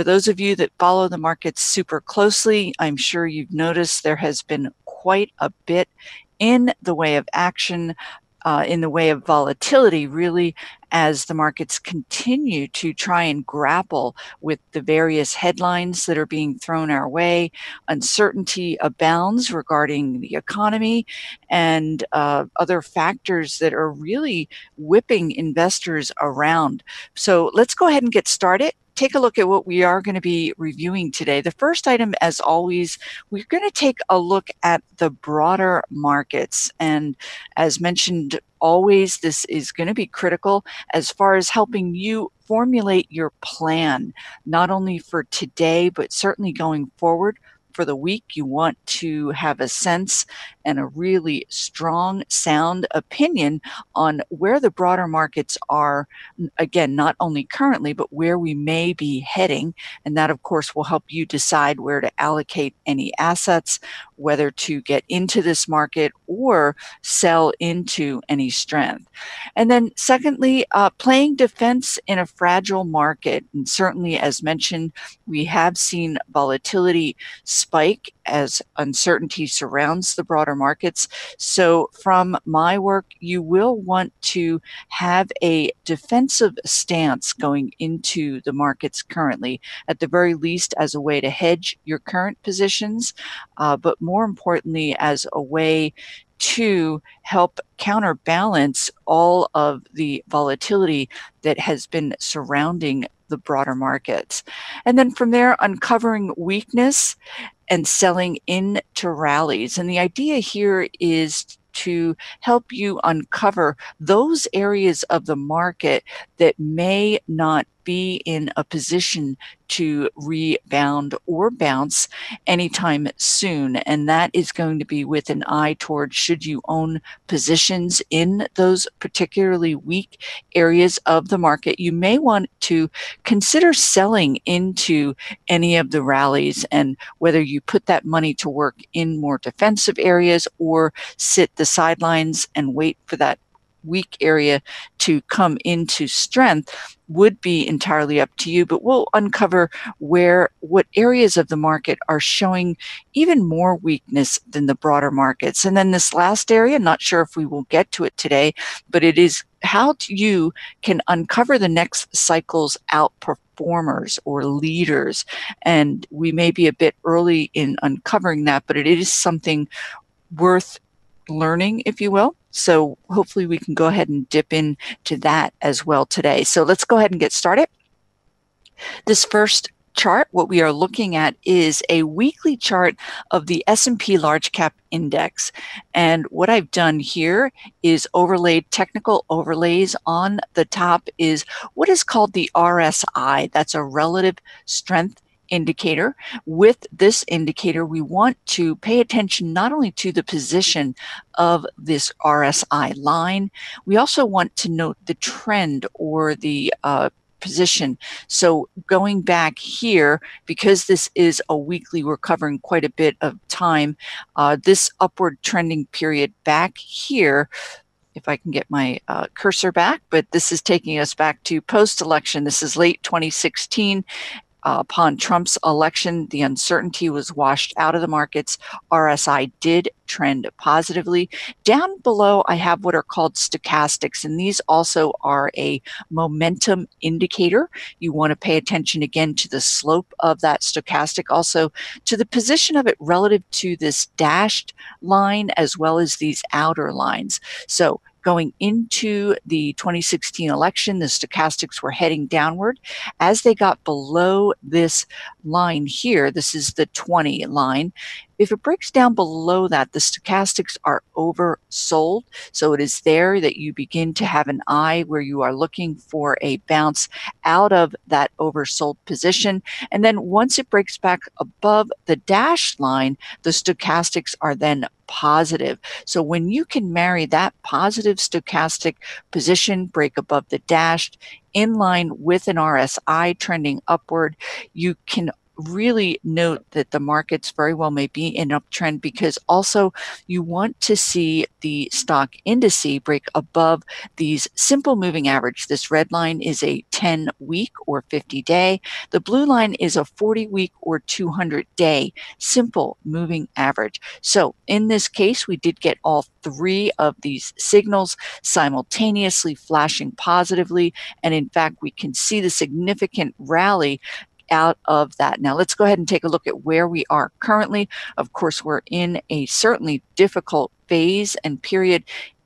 For those of you that follow the markets super closely, I'm sure you've noticed there has been quite a bit in the way of action, in the way of volatility, really, as the markets continue to try and grapple with the various headlines that are being thrown our way. Uncertainty abounds regarding the economy and other factors that are really whipping investors around. So let's go ahead and get started. Take a look at what we are going to be reviewing today. The first item, as always, we're going to take a look at the broader markets. And as mentioned, always, this is going to be critical as far as helping you formulate your plan, not only for today, but certainly going forward. For the week, you want to have a sense and a really strong, sound opinion on where the broader markets are, again, not only currently, but where we may be heading. And that, of course, will help you decide where to allocate any assets, whether to get into this market or sell into any strength. And then secondly, playing defense in a fragile market. And certainly, as mentioned, we have seen volatility spike as uncertainty surrounds the broader markets. So from my work, you will want to have a defensive stance going into the markets currently, at the very least as a way to hedge your current positions, but more importantly, as a way to help counterbalance all of the volatility that has been surrounding the broader markets. And then from there, uncovering weakness and selling into rallies. And the idea here is to help you uncover those areas of the market that may not be in a position to rebound or bounce anytime soon. And that is going to be with an eye towards, should you own positions in those particularly weak areas of the market, you may want to consider selling into any of the rallies, and whether you put that money to work in more defensive areas or sit the sidelines and wait for that weak area to come into strength would be entirely up to you. But we'll uncover what areas of the market are showing even more weakness than the broader markets. And then this last area, not sure if we will get to it today, but it is how you can uncover the next cycle's outperformers or leaders. And we may be a bit early in uncovering that, but it is something worth learning, if you will. So hopefully we can go ahead and dip into that as well today. So let's go ahead and get started. This first chart, what we are looking at is a weekly chart of the S&P Large Cap Index. And what I've done here is overlaid technical overlays. On the top is what is called the RSI. That's a relative strength indicator. With this indicator, we want to pay attention not only to the position of this RSI line, we also want to note the trend or the position. So going back here, because this is a weekly, we're covering quite a bit of time, this upward trending period back here, if I can get my cursor back, but this is taking us back to post-election. This is late 2016. Upon Trump's election, the uncertainty was washed out of the markets. RSI did trend positively. Down below, I have what are called stochastics, and these also are a momentum indicator. You want to pay attention again to the slope of that stochastic, also to the position of it relative to this dashed line, as well as these outer lines. So going into the 2016 election, the stochastics were heading downward. As they got below this line here, this is the 20 line, if it breaks down below that, the stochastics are oversold. So it is there that you begin to have an eye where you are looking for a bounce out of that oversold position. And then once it breaks back above the dashed line, the stochastics are then positive. So when you can marry that positive stochastic position, break above the dashed, in line with an RSI trending upward, you can really note that the markets very well may be in uptrend, because also you want to see the stock indice break above these simple moving average. This red line is a 10-week or 50-day. The blue line is a 40-week or 200-day simple moving average. So in this case, we did get all three of these signals simultaneously flashing positively, and in fact, we can see the significant rally out of that. Now let's go ahead and take a look at where we are currently. Of course, we're in a certainly difficult phase and period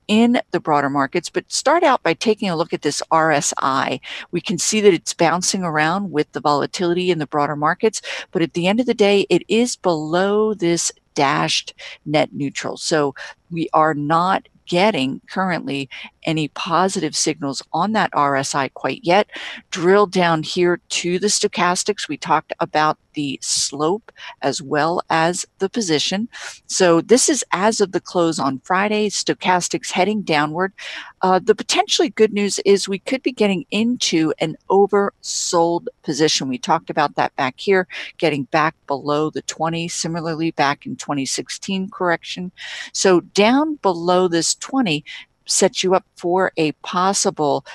in the broader markets, but start out by taking a look at this RSI. We can see that it's bouncing around with the volatility in the broader markets, but at the end of the day, it is below this dashed net neutral. So we are not getting currently any positive signals on that RSI quite yet. Drill down here to the stochastics. We talked about the slope as well as the position. So this is as of the close on Friday, stochastics heading downward. The potentially good news is we could be getting into an oversold position. We talked about that back here, getting back below the 20, similarly back in 2016 correction. So down below this 20 sets you up for a possible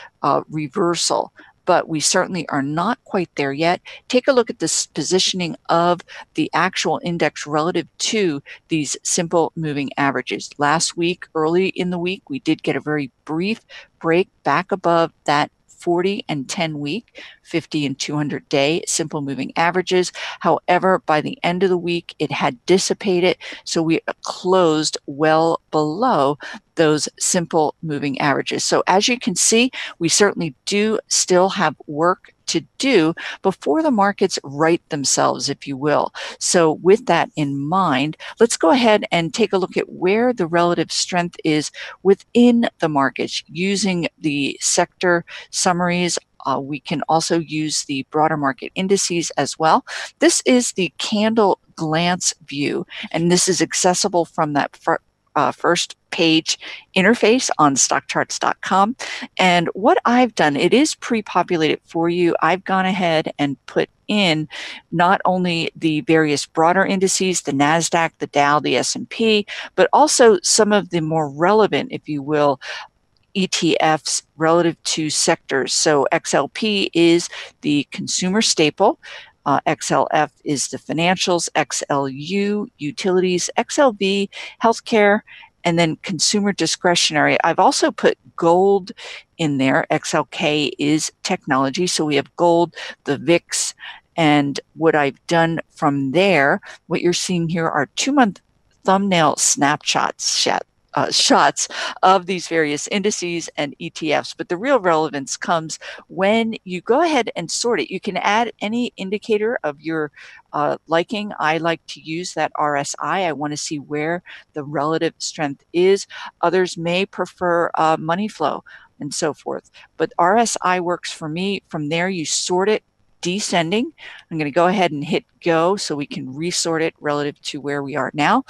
reversal, but we certainly are not quite there yet. Take a look at this positioning of the actual index relative to these simple moving averages. Last week, early in the week, we did get a very brief break back above that 40 and 10 week, 50 and 200 day simple moving averages. However, by the end of the week, it had dissipated, so we closed well below those simple moving averages. So as you can see, we certainly do still have work to do before the markets right themselves, if you will. So with that in mind, let's go ahead and take a look at where the relative strength is within the markets using the sector summaries. We can also use the broader market indices as well. This is the candle glance view, and this is accessible from that first page interface on StockCharts.com. And what I've done, it is pre-populated for you. I've gone ahead and put in not only the various broader indices, the NASDAQ, the Dow, the S&P, but also some of the more relevant, if you will, ETFs relative to sectors. So XLP is the consumer staple. XLF is the financials, XLU, utilities, XLV, healthcare, and then consumer discretionary. I've also put gold in there. XLK is technology. So we have gold, the VIX, and what I've done from there, what you're seeing here are 2-month thumbnail snapshots, shots of these various indices and ETFs. But the real relevance comes when you go ahead and sort it. You can add any indicator of your liking. I like to use that RSI. I want to see where the relative strength is. Others may prefer money flow and so forth. But RSI works for me. From there, you sort it descending. I'm going to go ahead and hit go so we can resort it relative to where we are now.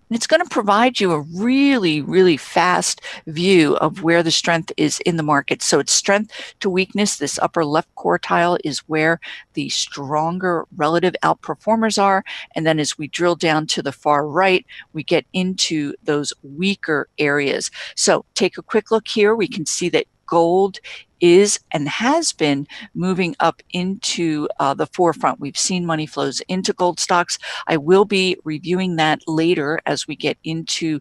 And it's going to provide you a really, really fast view of where the strength is in the market. So it's strength to weakness. This upper left quartile is where the stronger relative outperformers are. And then as we drill down to the far right, we get into those weaker areas. So take a quick look here. We can see that gold is and has been moving up into the forefront. We've seen money flows into gold stocks. I will be reviewing that later as we get into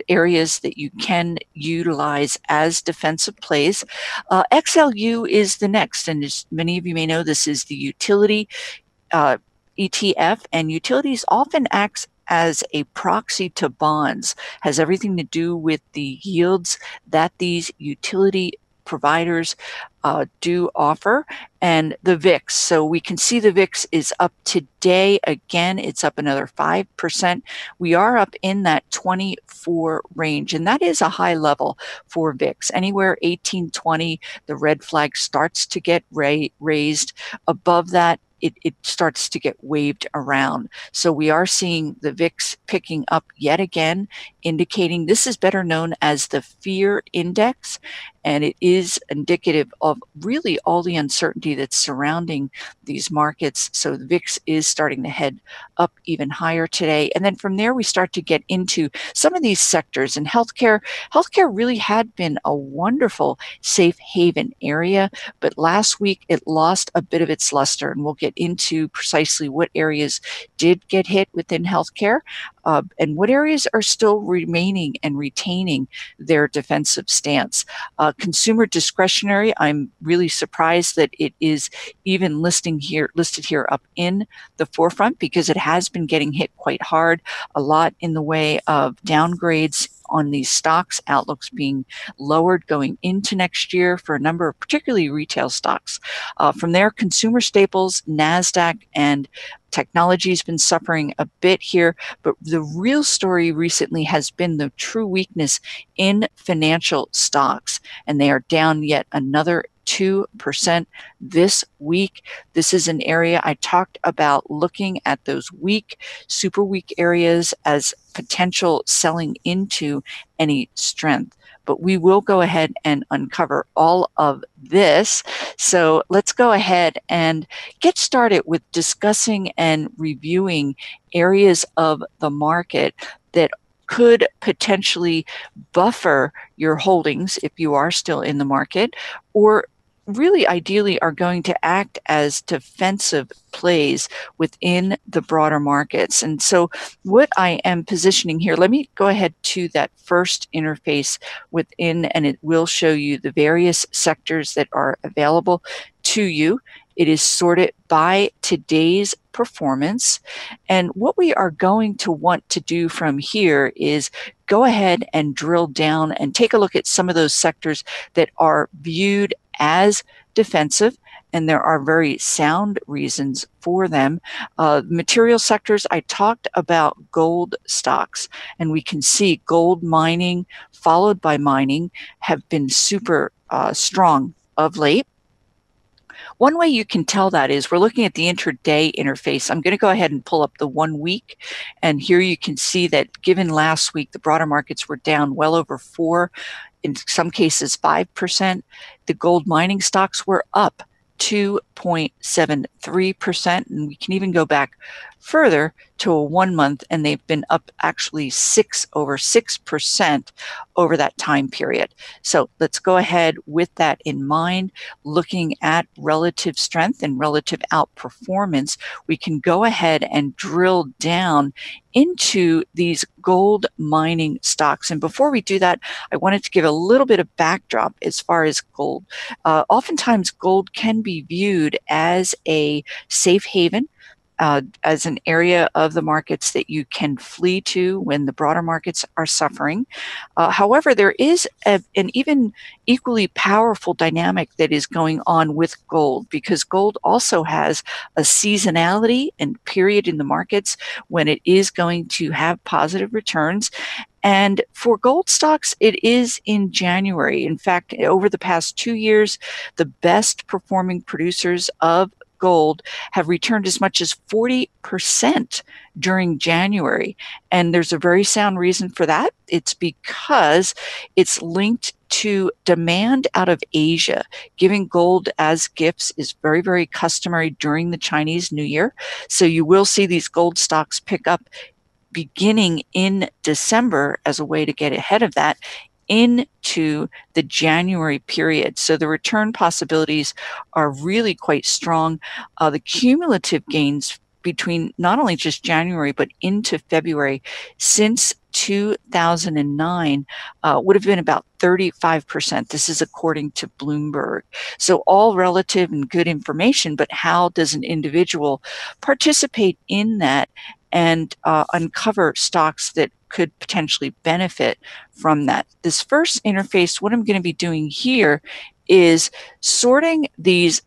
areas that you can utilize as defensive plays. XLU is the next, and as many of you may know, this is the utility ETF, and utilities often acts as a proxy to bonds, has everything to do with the yields that these utility providers do offer, and the VIX. So we can see the VIX is up today. Again, it's up another 5%. We are up in that 24 range, and that is a high level for VIX. Anywhere 18, 20, the red flag starts to get raised. Above that, it starts to get waved around. So we are seeing the VIX picking up yet again, indicating this is better known as the fear index. and it is indicative of really all the uncertainty that's surrounding these markets. So the VIX is starting to head up even higher today. And then from there, we start to get into some of these sectors. And healthcare really had been a wonderful safe haven area, but last week it lost a bit of its luster. And we'll get into precisely what areas did get hit within healthcare and what areas are still remaining and retaining their defensive stance. Consumer discretionary, I'm really surprised that it is even listed here up in the forefront, because it has been getting hit quite hard, a lot in the way of downgrades on these stocks, outlooks being lowered going into next year for a number of particularly retail stocks. From there, consumer staples, NASDAQ, and technology has been suffering a bit here, but the real story recently has been the true weakness in financial stocks, and they are down yet another 2% this week. This is an area I talked about looking at those weak, super weak areas as potential selling into any strength. But we will go ahead and uncover all of this. So let's go ahead and get started with discussing and reviewing areas of the market that could potentially buffer your holdings if you are still in the market, or really ideally are going to act as defensive plays within the broader markets. And so what I am positioning here, let me go ahead to that first interface within, and it will show you the various sectors that are available to you. It is sorted by today's performance. And what we are going to want to do from here is go ahead and drill down and take a look at some of those sectors that are viewed as defensive, and there are very sound reasons for them. Material sectors, I talked about gold stocks, and we can see gold mining followed by mining have been super strong of late. One way you can tell that is we're looking at the intraday interface. I'm going to go ahead and pull up the 1 week. And here you can see that given last week, the broader markets were down well over 4%, in some cases 5%. The gold mining stocks were up 2.73%. And we can even go back further to a 1 month, and they've been up actually over 6% over that time period. So let's go ahead with that in mind, looking at relative strength and relative outperformance. We can go ahead and drill down into these gold mining stocks. And before we do that, I wanted to give a little bit of backdrop as far as gold. Oftentimes gold can be viewed as a safe haven, as an area of the markets that you can flee to when the broader markets are suffering. However, there is an even equally powerful dynamic that is going on with gold, because gold also has a seasonality and period in the markets when it is going to have positive returns. And for gold stocks, it is in January. In fact, over the past 2 years, the best performing producers of gold have returned as much as 40% during January. And there's a very sound reason for that. It's because it's linked to demand out of Asia. Giving gold as gifts is very, very customary during the Chinese New Year. So you will see these gold stocks pick up beginning in December as a way to get ahead of that into the January period. So the return possibilities are really quite strong. The cumulative gains between not only just January, but into February since 2009 would have been about 35%. This is according to Bloomberg. So all relative and good information, but how does an individual participate in that and uncover stocks that could potentially benefit from that? This first interface, what I'm going to be doing here is sorting these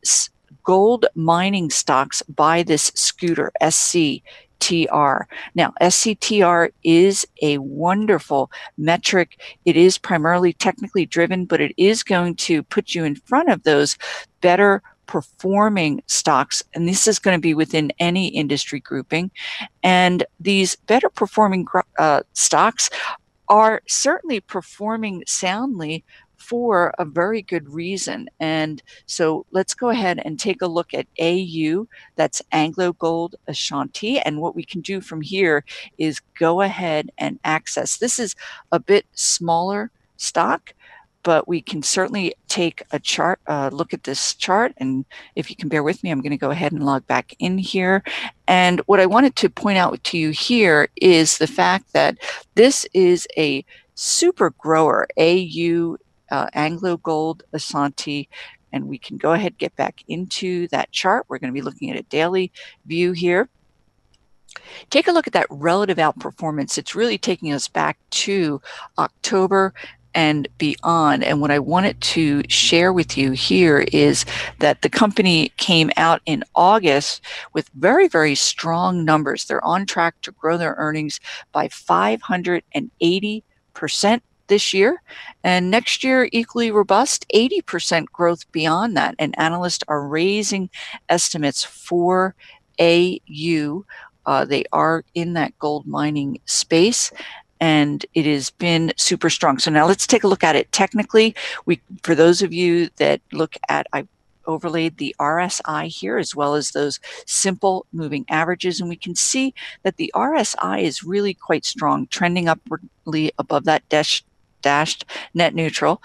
gold mining stocks by this scooter, SCTR. Now, SCTR is a wonderful metric. It is primarily technically driven, but it is going to put you in front of those better performing stocks, and this is going to be within any industry grouping. And these better performing stocks are certainly performing soundly for a very good reason. And so let's go ahead and take a look at AU, that's Anglo Gold Ashanti. And what we can do from here is go ahead and access. This is a bit smaller stock, but we can certainly take a chart, look at this chart. And if you can bear with me, I'm going to go ahead and log back in here. And what I wanted to point out to you here is the fact that this is a super grower, AU, Anglo Gold Ashanti. And we can go ahead and get back into that chart. We're going to be looking at a daily view here. Take a look at that relative outperformance. It's really taking us back to October and beyond. And what I wanted to share with you here is that the company came out in August with very, very strong numbers. They're on track to grow their earnings by 580% this year, and next year equally robust, 80% growth beyond that. And analysts are raising estimates for AU. They are in that gold mining space, and it has been super strong. So now let's take a look at it technically. For those of you that look at, I overlaid the RSI here as well as those simple moving averages, and we can see that the RSI is really quite strong, trending upwardly above that dashed net neutral.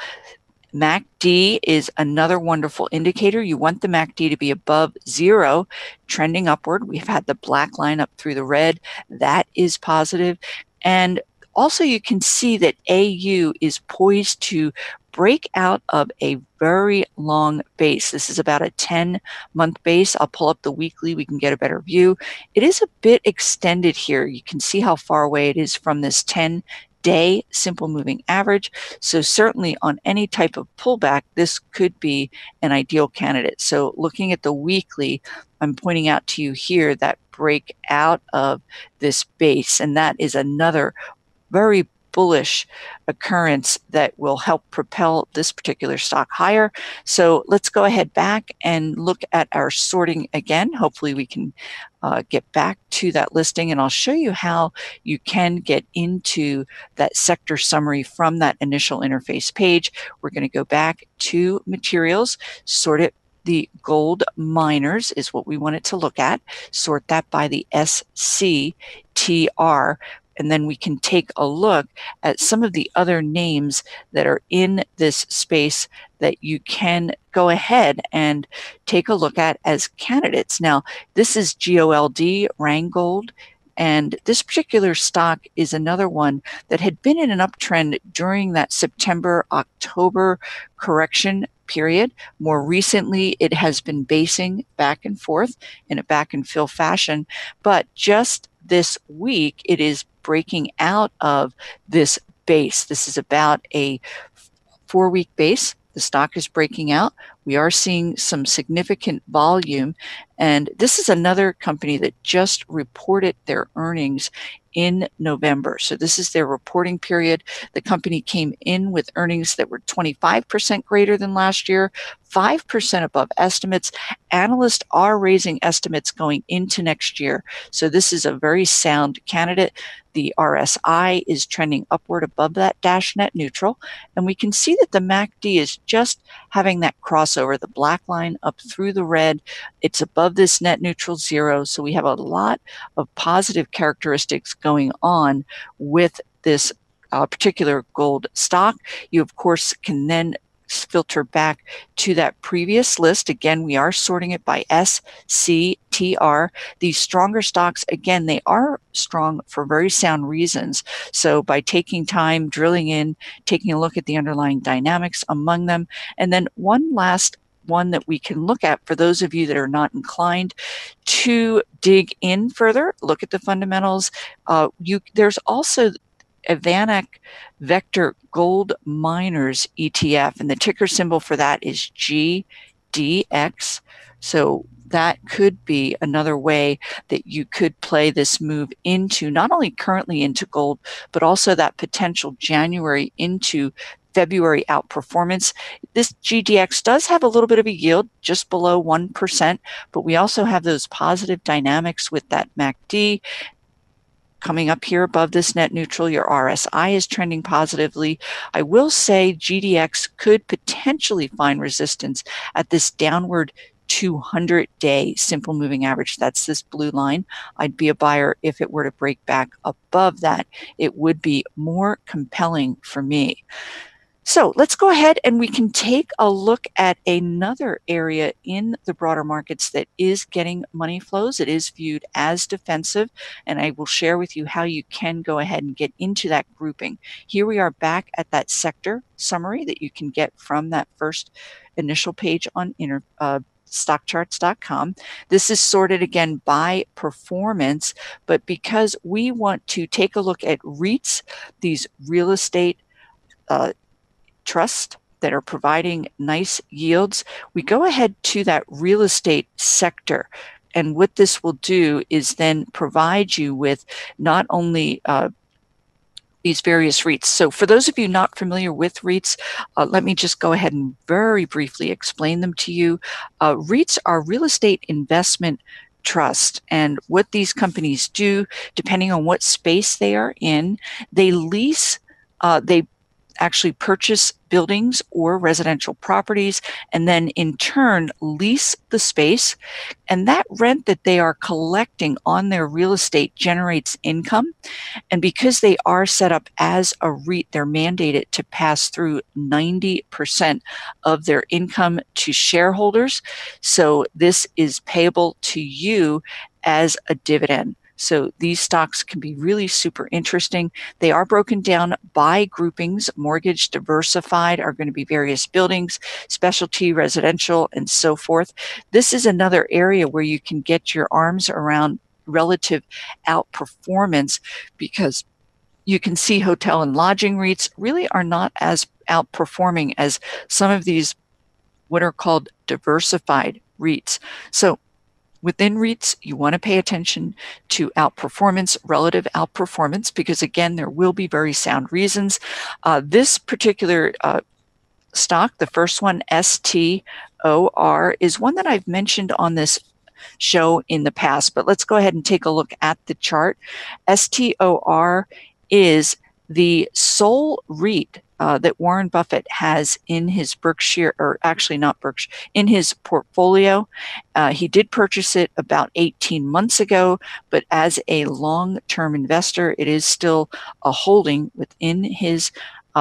MACD is another wonderful indicator. You want the MACD to be above 0, trending upward. We've had the black line up through the red. That is positive. And also you can see that AU is poised to break out of a very long base. This is about a 10-month base. I'll pull up the weekly. We can get a better view. It is a bit extended here. You can see how far away it is from this 10-day simple moving average. So certainly on any type of pullback, this could be an ideal candidate. So looking at the weekly, I'm pointing out to you here that break out of this base, and that is another very bullish occurrence that will help propel this particular stock higher. So let's go ahead back and look at our sorting again. Hopefully we can get back to that listing, and I'll show you how you can get into that sector summary from that initial interface page. We're going to go back to materials, sort it. The gold miners is what we wanted to look at. Sort that by the SCTR. And then we can take a look at some of the other names that are in this space that you can go ahead and take a look at as candidates. Now, this is GOLD, Rheingold, and this particular stock is another one that had been in an uptrend during that September-October correction period. More recently, it has been basing back and forth in a back and fill fashion, but just this week, it is breaking out of this base. This is about a 4-week base. The stock is breaking out. We are seeing some significant volume, and this is another company that just reported their earnings in November. So this is their reporting period. The company came in with earnings that were 25% greater than last year, 5% above estimates. Analysts are raising estimates going into next year. So this is a very sound candidate. The RSI is trending upward above that dash net neutral. And we can see that the MACD is just having that crossover, the black line up through the red. It's above this net neutral 0. So we have a lot of positive characteristics going on with this particular gold stock. You, of course, can then filter back to that previous list. Again, we are sorting it by SCTR. These stronger stocks, again, they are strong for very sound reasons. So by taking time, drilling in, taking a look at the underlying dynamics among them, and then one last one that we can look at for those of you that are not inclined to dig in further, look at the fundamentals. There's also a VanEck Vector Gold Miners ETF, and the ticker symbol for that is GDX. So that could be another way that you could play this move into, not only currently into gold, but also that potential January into February outperformance. This GDX does have a little bit of a yield, just below 1%, but we also have those positive dynamics with that MACD coming up here above this net neutral. Your RSI is trending positively. I will say GDX could potentially find resistance at this downward 200-day simple moving average. That's this blue line. I'd be a buyer if it were to break back above that. It would be more compelling for me. So let's go ahead and we can take a look at another area in the broader markets that is getting money flows. It is viewed as defensive, and I will share with you how you can go ahead and get into that grouping. Here we are back at that sector summary that you can get from that first initial page on StockCharts.com. This is sorted again by performance, but because we want to take a look at REITs, these real estate trusts that are providing nice yields, we go ahead to that real estate sector. And what this will do is then provide you with not only these various REITs. So for those of you not familiar with REITs, let me just go ahead and very briefly explain them to you. REITs are real estate investment trust, and what these companies do, depending on what space they are in, they lease, they actually purchase buildings or residential properties, and then in turn lease the space. And that rent that they are collecting on their real estate generates income. And because they are set up as a REIT, they're mandated to pass through 90% of their income to shareholders. So this is payable to you as a dividend. So these stocks can be really super interesting. They are broken down by groupings. Mortgage, diversified are going to be various buildings, specialty, residential, and so forth. This is another area where you can get your arms around relative outperformance, because you can see hotel and lodging REITs really are not as outperforming as some of these what are called diversified REITs. So within REITs, you want to pay attention to outperformance, relative outperformance, because again, there will be very sound reasons. This particular stock, the first one, STOR, is one that I've mentioned on this show in the past, but let's go ahead and take a look at the chart. STOR is the sole REIT that Warren Buffett has in his Berkshire, or actually not Berkshire, in his portfolio. He did purchase it about 18 months ago, but as a long-term investor, it is still a holding within his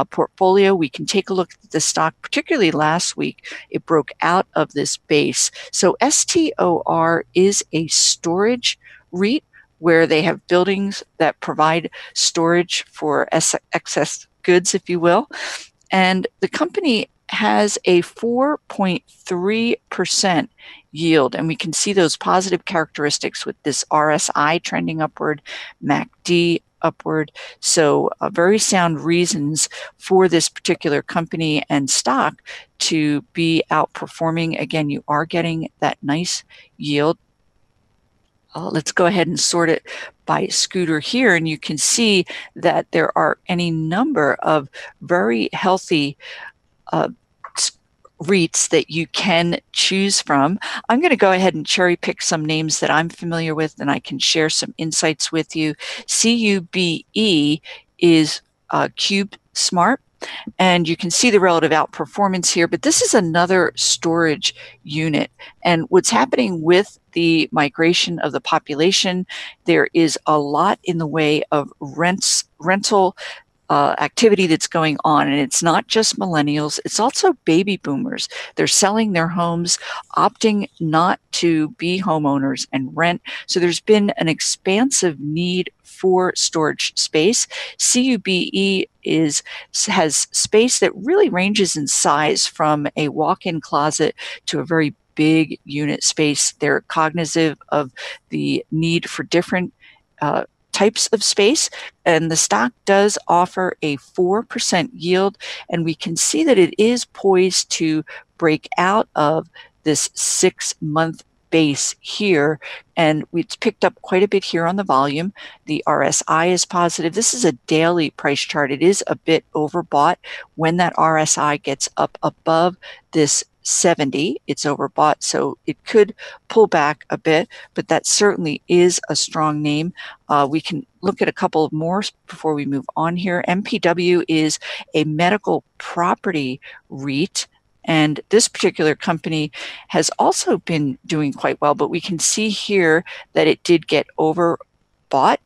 portfolio. We can take a look at the stock, particularly last week. It broke out of this base. So STOR is a storage REIT where they have buildings that provide storage for excess goods, if you will. And the company has a 4.3% yield. And we can see those positive characteristics with this RSI trending upward, MACD upward. So very sound reasons for this particular company and stock to be outperforming. Again, you are getting that nice yield. Let's go ahead and sort it by scooter here, and you can see that there are any number of very healthy REITs that you can choose from. I'm going to go ahead and cherry pick some names that I'm familiar with, and I can share some insights with you. CUBE is Cube Smart. And you can see the relative outperformance here, but this is another storage unit. And what's happening with the migration of the population, there is a lot in the way of rental activity that's going on. And it's not just millennials, it's also baby boomers. They're selling their homes, opting not to be homeowners and rent. So there's been an expansive need for storage space. CUBE has space that really ranges in size from a walk-in closet to a very big unit space. They're cognizant of the need for different types of space, and the stock does offer a 4% yield, and we can see that it is poised to break out of this 6-month base here, and it's picked up quite a bit here on the volume. The RSI is positive. This is a daily price chart. It is a bit overbought. When that RSI gets up above this 70. It's overbought, so it could pull back a bit, but that certainly is a strong name. We can look at a couple more before we move on here. MPW is a medical property REIT, and this particular company has also been doing quite well, but we can see here that it did get overbought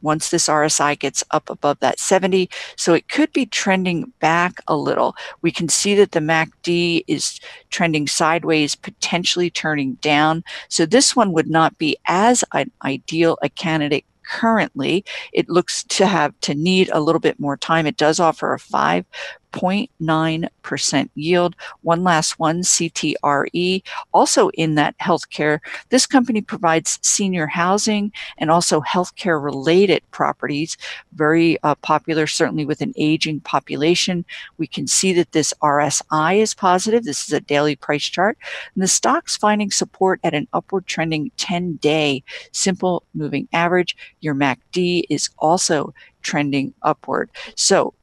once this RSI gets up above that 70. So it could be trending back a little. We can see that the MACD is trending sideways, potentially turning down. So this one would not be as ideal a candidate currently. It looks to need a little bit more time. It does offer a 5.9% yield. One last one, CTRE, also in that healthcare. This company provides senior housing and also healthcare related properties, very popular, certainly with an aging population. We can see that this RSI is positive. This is a daily price chart. And the stock's finding support at an upward trending 10-day simple moving average. Your MACD is also trending upward. So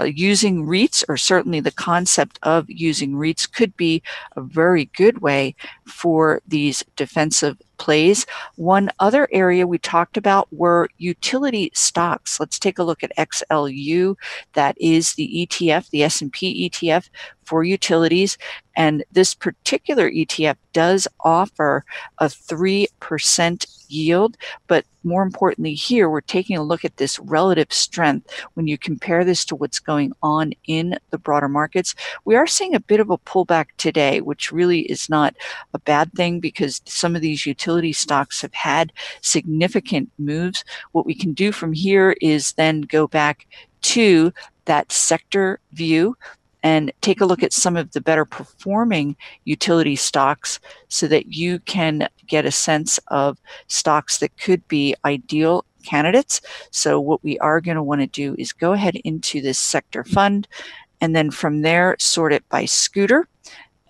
using REITs, or certainly the concept of using REITs, could be a very good way for these defensive plays. One other area we talked about were utility stocks. Let's take a look at XLU. That is the ETF, the S&P ETF for utilities. And this particular ETF does offer a 3% yield, but more importantly here, we're taking a look at this relative strength. When you compare this to what's going on in the broader markets, we are seeing a bit of a pullback today, which really is not a bad thing because some of these utility stocks have had significant moves. What we can do from here is then go back to that sector view and take a look at some of the better performing utility stocks so that you can get a sense of stocks that could be ideal candidates. So what we are going to want to do is go ahead into this sector fund, and then from there sort it by scooter,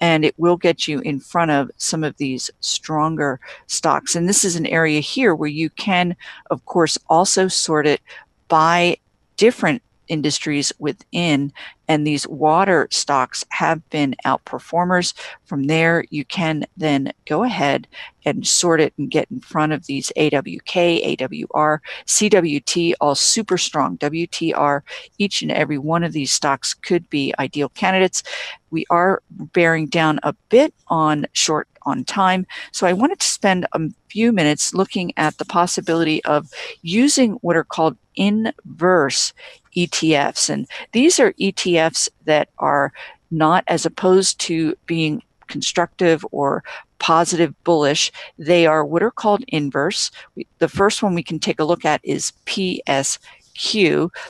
and it will get you in front of some of these stronger stocks. And this is an area here where you can, of course, also sort it by different industries within, and these water stocks have been outperformers. From there, you can then go ahead and sort it and get in front of these AWK, AWR, CWT, all super strong. WTR, each and every one of these stocks could be ideal candidates. We are bearing down a bit on short on time, so I wanted to spend a few minutes looking at the possibility of using what are called inverse ETFs. And these are ETFs that are not, as opposed to being constructive or positive bullish, they are what are called inverse. The first one we can take a look at is PSQ.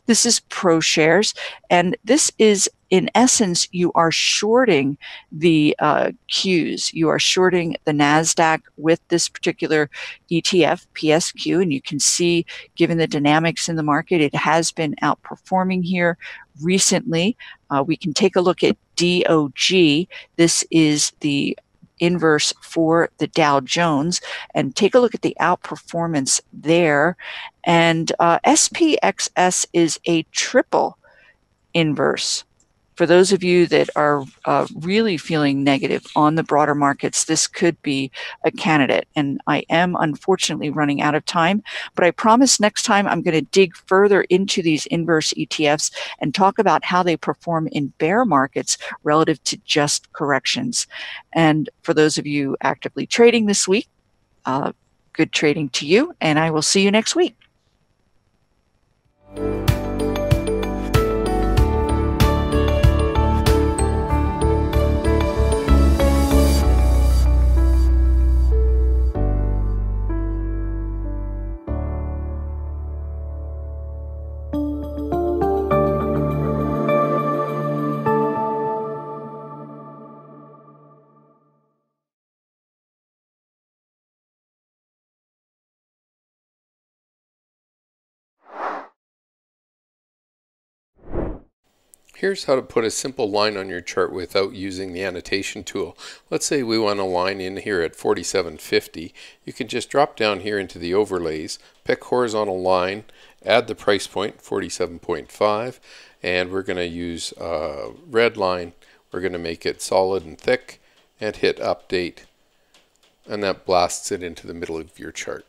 This is ProShares, and this is, in essence, you are shorting the Qs. You are shorting the NASDAQ with this particular ETF, PSQ, and you can see, given the dynamics in the market, it has been outperforming here recently. We can take a look at DOG. This is the inverse for the Dow Jones, and take a look at the outperformance there. And SPXS is a triple inverse. For those of you that are really feeling negative on the broader markets, this could be a candidate. And I am unfortunately running out of time, but I promise next time I'm going to dig further into these inverse ETFs and talk about how they perform in bear markets relative to just corrections. And for those of you actively trading this week, good trading to you, and I will see you next week. Here's how to put a simple line on your chart without using the annotation tool. Let's say we want a line in here at 47.50. You can just drop down here into the overlays, pick horizontal line, add the price point, 47.5, and we're going to use a red line We're going to make it solid and thick and hit update, and that blasts it into the middle of your chart.